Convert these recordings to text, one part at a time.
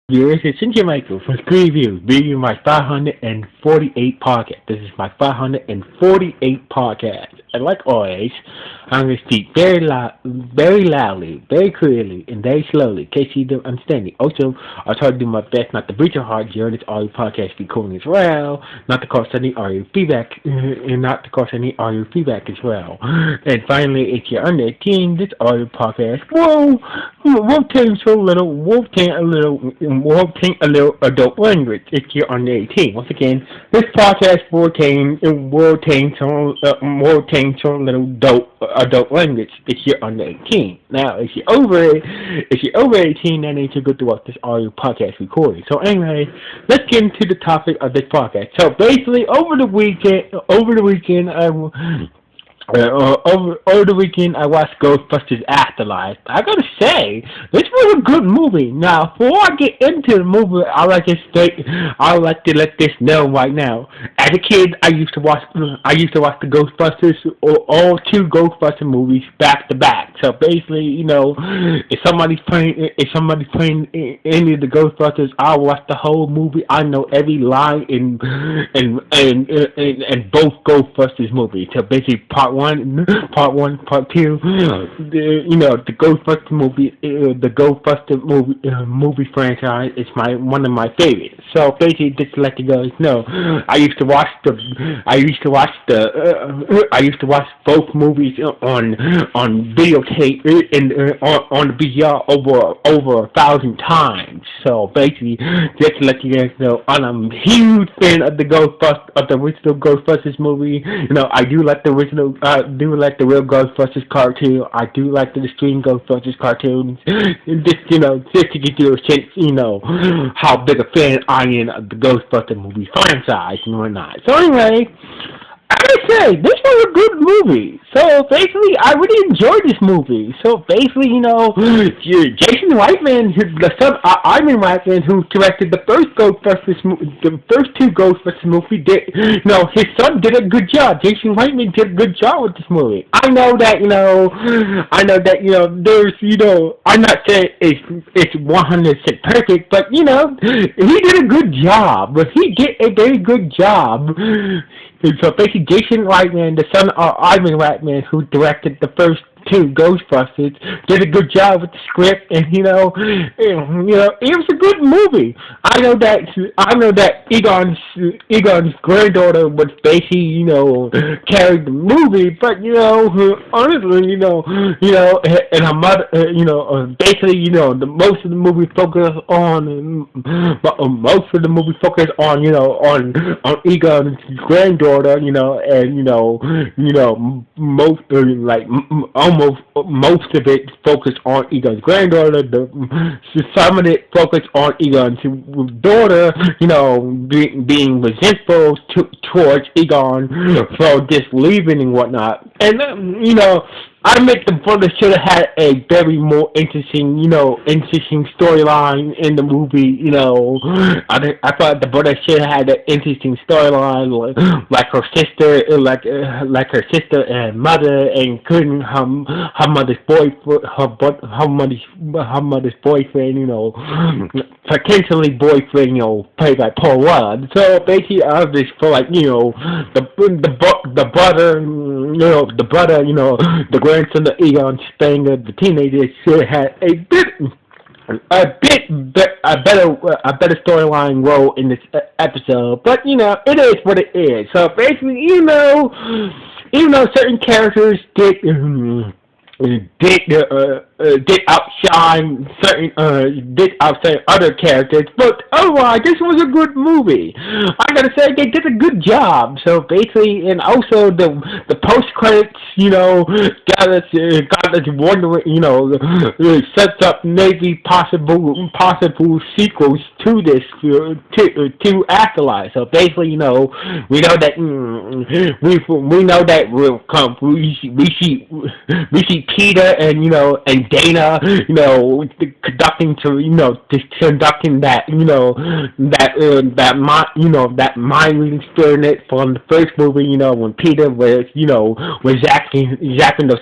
This is Cynthia Michael for Screen Reviews, being my 548 podcast. This is my 548 podcast. And like always, I'm going to speak very loud, very loudly, very clearly, and very slowly, in case you don't understand me. Also, I'll try to do my best not to breach your heart during this audio podcast recording as well, not to cause any audio feedback, and not to cause any audio feedback as well. And finally, if you're under 18, this audio podcast won't contain so little, won't contain a little adult language if you're under 18. Once again, this podcast will contain some little adult language if you're under 18. Now, if you're over 18, then you should go to watch this audio podcast recording. So anyway, let's get into the topic of this podcast. So basically, over the weekend, I watched Ghostbusters Afterlife. I gotta say, this was a good movie. Now, before I get into the movie, I like to let this know right now. As a kid, I used to watch the Ghostbusters, or all two Ghostbuster movies back to back. So basically, if somebody's playing any of the Ghostbusters, I'll watch the whole movie. I know every line in both Ghostbusters movies. So basically, part one, part two. The Ghostbuster movie franchise is one of my favorites. So basically, just to let you guys know, I used to watch both movies on videotape and on the VCR over 1,000 times. So basically, just to let you guys know, I'm a huge fan of the original Ghostbusters movie. I do like the original. I do like the real Ghostbusters cartoon. I do like the Extreme Ghostbusters cartoons. Just to get you a sense, how big a fan I am of the Ghostbusters movie franchise and whatnot. So anyway, I gotta say, this was a good movie. So basically, I really enjoyed this movie. So basically, Jason Reitman, the son of Ivan Reitman, who directed the first two Ghostbusters movies, his son did a good job. Jason Reitman did a good job with this movie. I know that, I'm not saying it's 100% perfect, but he did a good job. But he did a very good job. So basically, Jason Reitman, the son of Ivan Reitman, who directed the first two Ghostbusters, did a good job with the script, and it was a good movie. I know that Egon's granddaughter was basically carried the movie, but honestly, and her mother, basically, the most of the movie focused on on Egon's granddaughter, and most of it focused on Egon's granddaughter. Some of it focused on Egon's daughter, being resentful towards Egon for just leaving and whatnot. And I admit the brother should have had a very more interesting storyline in the movie. I thought the brother should have had an interesting storyline, like her sister, like her sister and mother, and couldn't her mother's boyfriend, potentially boyfriend, played by Paul Rudd. So basically, I just feel like the brother, the grandson of Egon Spengler, the teenager, should have had a better storyline role in this episode. But it is what it is. So basically, even though certain characters did outshine other characters, but otherwise this was a good movie. I gotta say they did a good job. So basically, and also the post credits, got us wondering, sets up maybe possible sequels to this to Afterlife. So basically, we know that we know that we see Peter and and Dana, conducting that, that mind reading experiment from the first movie, when Peter was jacking those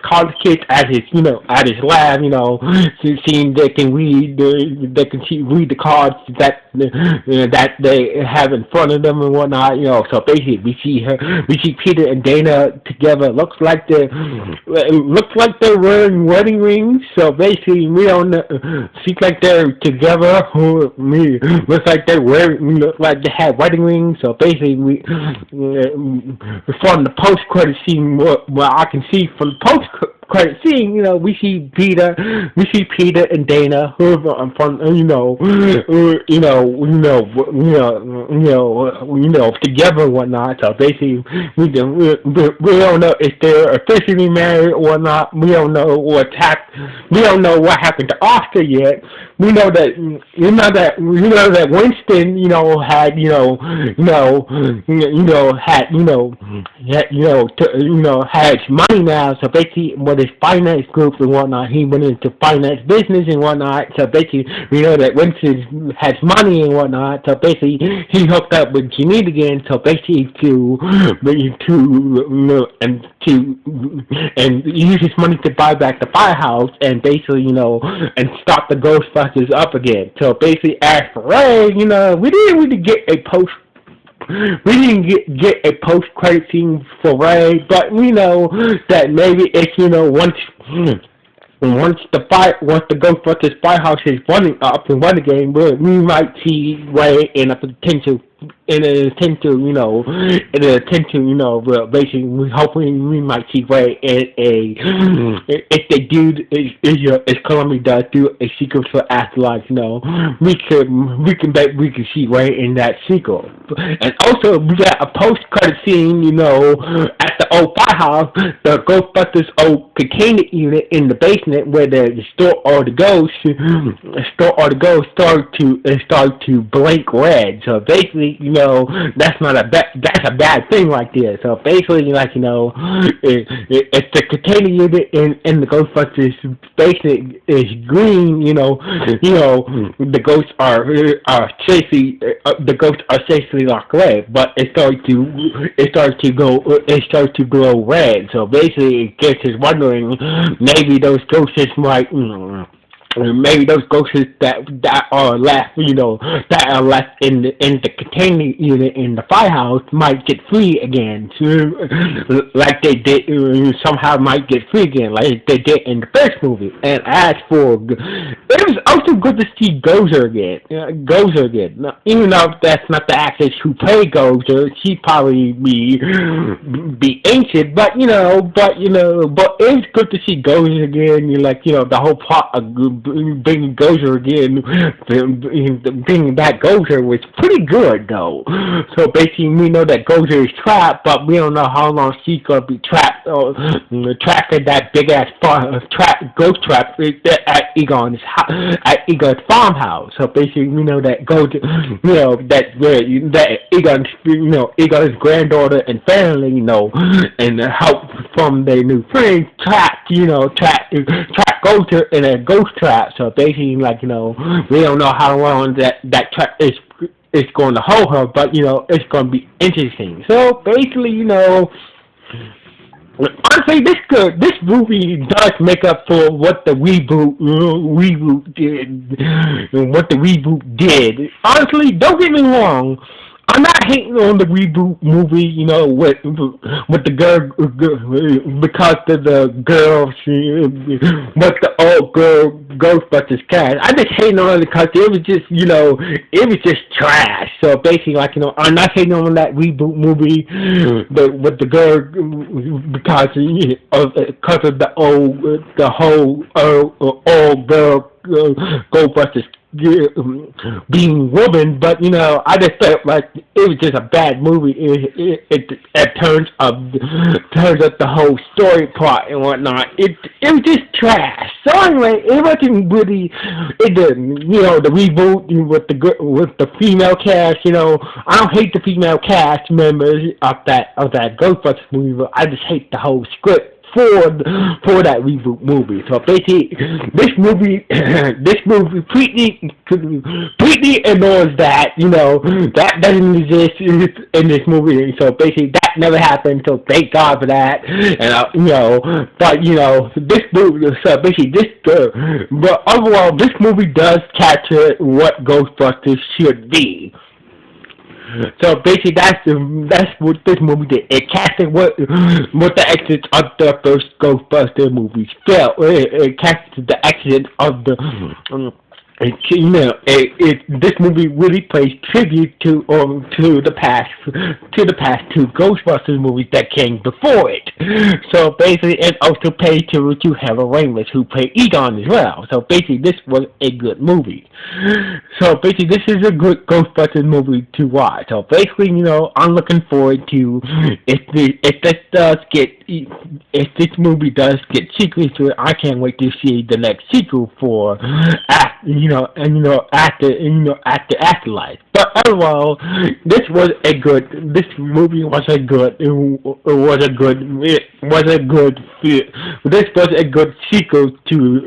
college kids at his lab, seeing they can read the cards that they have in front of them and whatnot, So basically, we see Peter and Dana together. Looks like they're wearing wedding rings. So basically, we don't know. Seems like they're together. Looks like look like they have wedding rings. So basically, from the post credit scene, what I can see from the post credit scene, we see Peter and Dana together and whatnot. So basically, we don't know if they're officially married or whatnot. We don't know what happened to Oscar yet. We know that Winston, has money now. So basically, with his finance group and whatnot, he went into finance business and whatnot. So basically, we know that Winston has money and whatnot. So basically, he hooked up with Janine again. So basically, and use his money to buy back the firehouse and basically, and start the Ghostbusters up again. So basically, as for Ray, we didn't really get a post-credit scene for Ray, but we know that maybe it's, once the Ghostbusters firehouse is running up and running again, we might see Ray in a potential, basically, hopefully we might see Ray if they do, as Columbia does do a sequel for Afterlife, we can see Ray in that sequel. And also, we got a post-credit scene, at the old firehouse, the Ghostbusters old containment unit in the basement where the store all the ghosts start to blink red. So basically, that's a bad thing right there. So basically, if the container unit in the Ghostbusters basement is green, the ghosts are safely locked away. But it starts to glow red. So basically, it gets us wondering, maybe those ghosts might. Maybe those ghosts that are left, in the containment unit in the firehouse might get free again, like they did, somehow might get free again, like they did in the first movie. And as for, it was also good to see Gozer again. Now, even though that's not the actress who played Gozer, she'd probably be ancient, but it was good to see Gozer again. The whole plot of bringing Gozer again, bringing back Gozer was pretty good though. So basically, we know that Gozer is trapped, but we don't know how long she's gonna be trapped in that big ass ghost trap at Egon's farmhouse. So basically, we know that Gozer, that Egon's granddaughter and family, and help from their new friends, trap Gozer in a ghost trap. So basically, we don't know how long that trap is going to hold her, but it's going to be interesting. So basically, honestly, this movie does make up for what the reboot did. Honestly, don't get me wrong. I'm not hating on the reboot movie, with the girl, because of the girls, with the old girl Ghostbusters cast. I just hating on it because it was just trash. So basically, I'm not hating on that reboot movie, with the girl, because of the whole old girl Ghostbusters being woman, but I just felt like it was just a bad movie. It turns up the whole story plot and whatnot. It was just trash. So anyway, it wasn't really the reboot with the female cast. I don't hate the female cast members of that Ghostbusters movie, but I just hate the whole script for that reboot movie. So basically, this movie completely ignores that. That doesn't exist in this movie. So basically, that never happened. So thank God for that. And but this movie. So basically, but overall, this movie does capture what Ghostbusters should be. So basically, that's what this movie did. It casted what the exits of the first Ghostbuster movies felt. It casted the exits of the this movie really pays tribute to the past two Ghostbusters movies that came before it. So basically, it also pays tribute to Harold Ramis, who played Egon as well. So basically, this was a good movie. So basically, this is a good Ghostbusters movie to watch. So basically, I'm looking forward to if this movie does get sequels to it. I can't wait to see the next sequel for after Afterlife. But overall, this movie was a good this was a good sequel to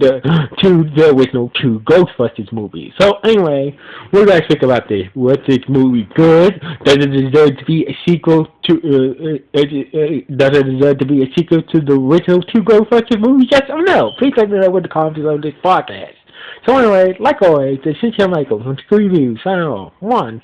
the original two Ghostbusters movies. So anyway, what do you guys think about this? Was this movie good? Does it deserve to be a sequel to the original two Ghostbusters movies? Yes or no? Please let me know in the comments of this podcast. So anyway, like always, this is your Michael from Screw Review. Signing off. 1.